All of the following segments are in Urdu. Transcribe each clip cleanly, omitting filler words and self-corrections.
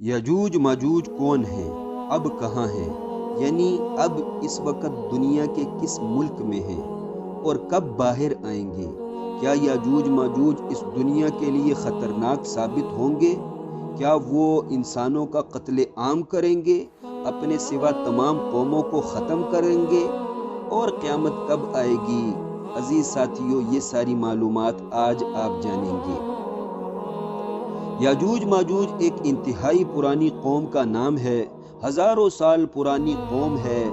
یاجوج ماجوج کون ہیں، اب کہاں ہیں، یعنی اب اس وقت دنیا کے کس ملک میں ہیں اور کب باہر آئیں گے؟ کیا یاجوج ماجوج اس دنیا کے لیے خطرناک ثابت ہوں گے؟ کیا وہ انسانوں کا قتل عام کریں گے، اپنے سوا تمام قوموں کو ختم کریں گے؟ اور قیامت کب آئے گی؟ عزیز ساتھیو، یہ ساری معلومات آج آپ جانیں گے۔ یاجوج ماجوج ایک انتہائی پرانی قوم کا نام ہے، ہزاروں سال پرانی قوم ہے۔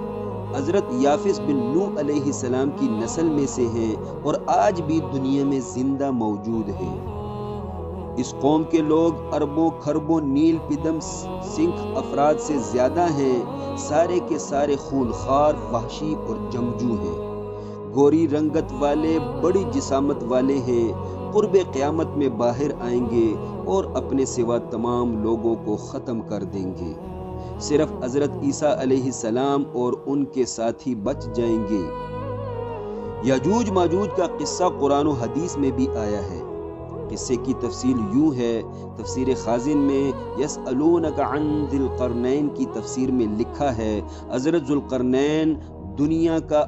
حضرت یافس بن نوح علیہ السلام کی نسل میں سے ہیں اور آج بھی دنیا میں زندہ موجود ہیں۔ اس قوم کے لوگ اربوں خربوں نیل پدم سنکھ افراد سے زیادہ ہیں، سارے کے سارے خونخوار، وحشی اور جنگجو ہیں، گوری رنگت والے، بڑی جسامت والے ہیں۔ قرب قیامت میں باہر آئیں گے اور اپنے سوا تمام لوگوں کو ختم کر دیں گے۔ صرف حضرت عیسیٰ علیہ السلام اور ان کے ساتھی بچ جائیں گے۔ یاجوج ماجوج کا قصہ قرآن و حدیث میں بھی آیا ہے۔ قصے کی تفصیل یوں ہے، تفسیر خازن میں یسألونک عن ذی القرنین کی تفسیر میں لکھا ہے، حضرت ذوالقرنین دنیا کا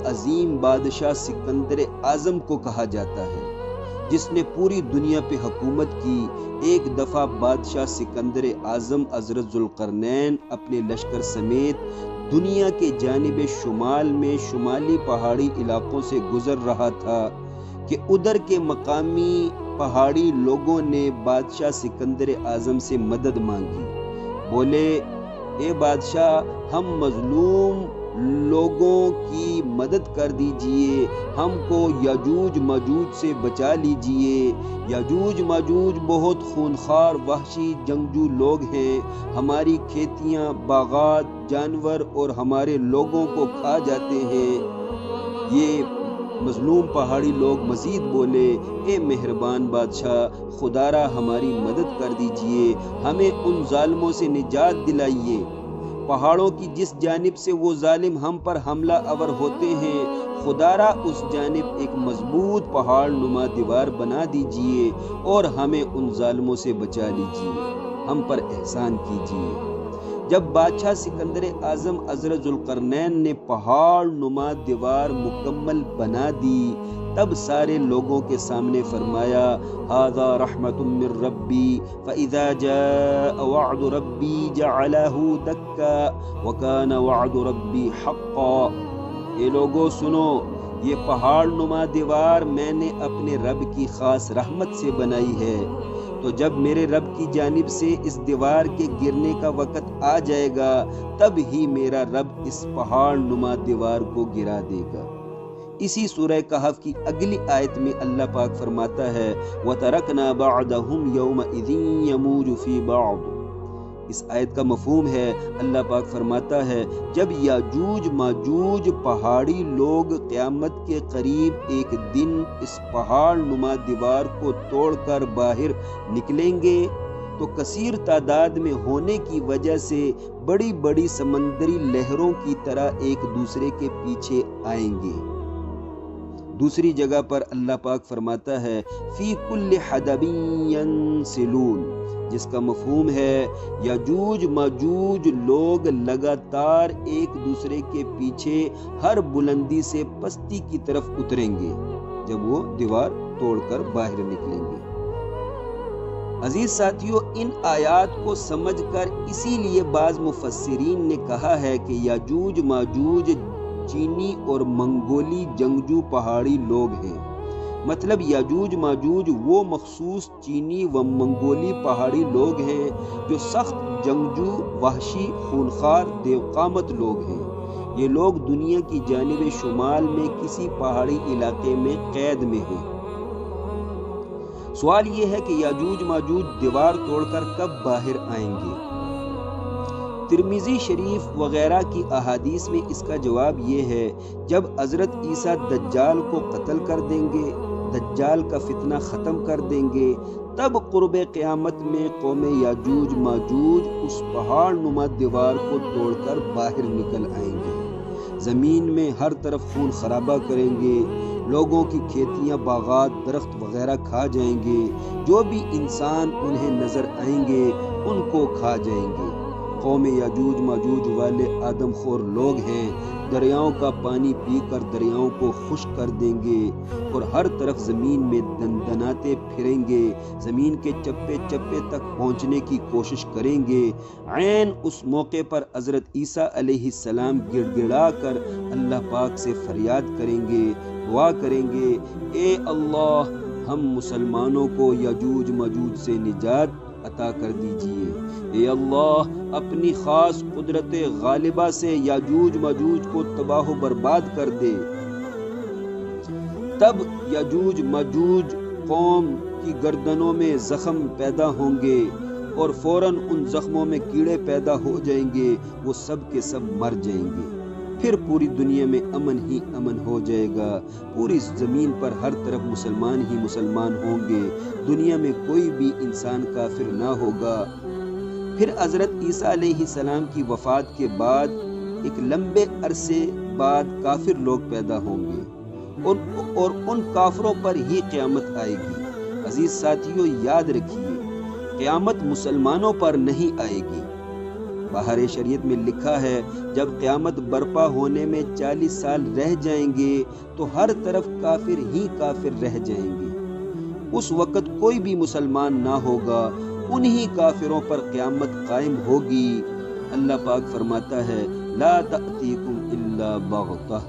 عظیم بادشاہ سکندر اعظم کو کہا جاتا ہے، جس نے پوری دنیا پہ حکومت کی۔ ایک دفعہ بادشاہ سکندر اعظم حضرت ذوالقرنین اپنے لشکر سمیت دنیا کے جانب شمال میں شمالی پہاڑی علاقوں سے گزر رہا تھا کہ ادھر کے مقامی پہاڑی لوگوں نے بادشاہ سکندر اعظم سے مدد مانگی۔ بولے، اے بادشاہ، ہم مظلوم لوگوں کی مدد کر دیجئے، ہم کو یاجوج ماجوج سے بچا لیجئے۔ یاجوج ماجوج بہت خونخوار، وحشی، جنگجو لوگ ہیں، ہماری کھیتیاں، باغات، جانور اور ہمارے لوگوں کو کھا جاتے ہیں۔ یہ مظلوم پہاڑی لوگ مزید بولے، اے مہربان بادشاہ، خدا را ہماری مدد کر دیجئے، ہمیں ان ظالموں سے نجات دلائیے۔ پہاڑوں کی جس جانب سے وہ ظالم ہم پر حملہ آور ہوتے ہیں، خدا را اس جانب ایک مضبوط پہاڑ نما دیوار بنا دیجئے اور ہمیں ان ظالموں سے بچا لیجئے، ہم پر احسان کیجئے۔ جب بادشاہ سکندر اعظم حضرت ذوالقرنین نے پہاڑ نما دیوار مکمل بنا دی، تب سارے لوگوں کے سامنے فرمایا، ھذا رحمت من ربی فاذا جاء وعد ربی جعلہ دکا وکان وعد ربی حقا۔ اے لوگو سنو، یہ پہاڑ نما دیوار میں نے اپنے رب کی خاص رحمت سے بنائی ہے، تو جب میرے رب کی جانب سے اس دیوار کے گرنے کا وقت آ جائے گا، تب ہی میرا رب اس پہاڑ نما دیوار کو گرا دے گا۔ اسی سورہ کہف کی اگلی آیت میں اللہ پاک فرماتا ہے، وَتَرَكْنَا بَعْدَهُمْ يَوْمَئِذٍ يَمُوجُ فِي بَعْضٍ۔ اس آیت کا مفہوم ہے، اللہ پاک فرماتا ہے، جب یاجوج ماجوج پہاڑی لوگ قیامت کے قریب ایک دن اس پہاڑ نما دیوار کو توڑ کر باہر نکلیں گے تو کثیر تعداد میں ہونے کی وجہ سے بڑی بڑی سمندری لہروں کی طرح ایک دوسرے کے پیچھے آئیں گے۔ دوسری جگہ پر اللہ پاک فرماتا ہے، فی کل حدب ینسلون، جس کا مفہوم ہے یاجوج ماجوج لوگ لگاتار ایک دوسرے کے پیچھے ہر بلندی سے پستی کی طرف اتریں گے جب وہ دیوار توڑ کر باہر نکلیں گے۔ عزیز ساتھیو، ان آیات کو سمجھ کر اسی لیے بعض مفسرین نے کہا ہے کہ یاجوج ماجوج چینی اور منگولی جنگجو پہاڑی لوگ ہیں۔ مطلب یاجوج ماجوج وہ مخصوص چینی و منگولی پہاڑی لوگ ہیں جو سخت جنگجو، وحشی، خونخوار، دیوقامت لوگ ہیں۔ یہ لوگ دنیا کی جانب شمال میں کسی پہاڑی علاقے میں قید میں ہیں۔ سوال یہ ہے کہ یاجوج ماجوج دیوار توڑ کر کب باہر آئیں گے؟ ترمذی شریف وغیرہ کی احادیث میں اس کا جواب یہ ہے، جب حضرت عیسیٰ دجال کو قتل کر دیں گے، دجال کا فتنہ ختم کر دیں گے، تب قرب قیامت میں قوم یاجوج ماجوج اس پہاڑ نما دیوار کو توڑ کر باہر نکل آئیں گے، زمین میں ہر طرف خون خرابہ کریں گے، لوگوں کی کھیتیاں، باغات، درخت وغیرہ کھا جائیں گے، جو بھی انسان انہیں نظر آئیں گے ان کو کھا جائیں گے۔ قوم یاجوج ماجوج والے آدم خور لوگ ہیں، دریاؤں کا پانی پی کر دریاؤں کو خشک کر دیں گے اور ہر طرف زمین میں دندناتے پھریں گے، زمین کے چپے چپے تک پہنچنے کی کوشش کریں گے۔ عین اس موقع پر حضرت عیسیٰ علیہ السلام گڑ گڑا کر اللہ پاک سے فریاد کریں گے، دعا کریں گے، اے اللہ ہم مسلمانوں کو یاجوج ماجوج سے نجات عطا کر دیجئے، اے اللہ اپنی خاص قدرت غالبہ سے یاجوج ماجوج کو تباہ و برباد کر دے۔ تب یاجوج ماجوج قوم کی گردنوں میں زخم پیدا ہوں گے اور فوراً ان زخموں میں کیڑے پیدا ہو جائیں گے، وہ سب کے سب مر جائیں گے۔ پھر پوری دنیا میں امن ہی امن ہو جائے گا، پوری زمین پر ہر طرف مسلمان ہی مسلمان ہوں گے، دنیا میں کوئی بھی انسان کافر نہ ہوگا۔ پھر حضرت عیسیٰ علیہ السلام کی وفات کے بعد ایک لمبے عرصے بعد کافر لوگ پیدا ہوں گے اور ان کافروں پر ہی قیامت آئے گی۔ عزیز ساتھیوں، یاد رکھیے قیامت مسلمانوں پر نہیں آئے گی۔ بہار شریعت میں لکھا ہے جب قیامت برپا ہونے میں 40 سال رہ جائیں گے تو ہر طرف کافر ہی کافر رہ جائیں گے۔ اس وقت کوئی بھی مسلمان نہ ہوگا، انہی کافروں پر قیامت قائم ہوگی۔ اللہ پاک فرماتا ہے لا تأتیکم الا بغتہ۔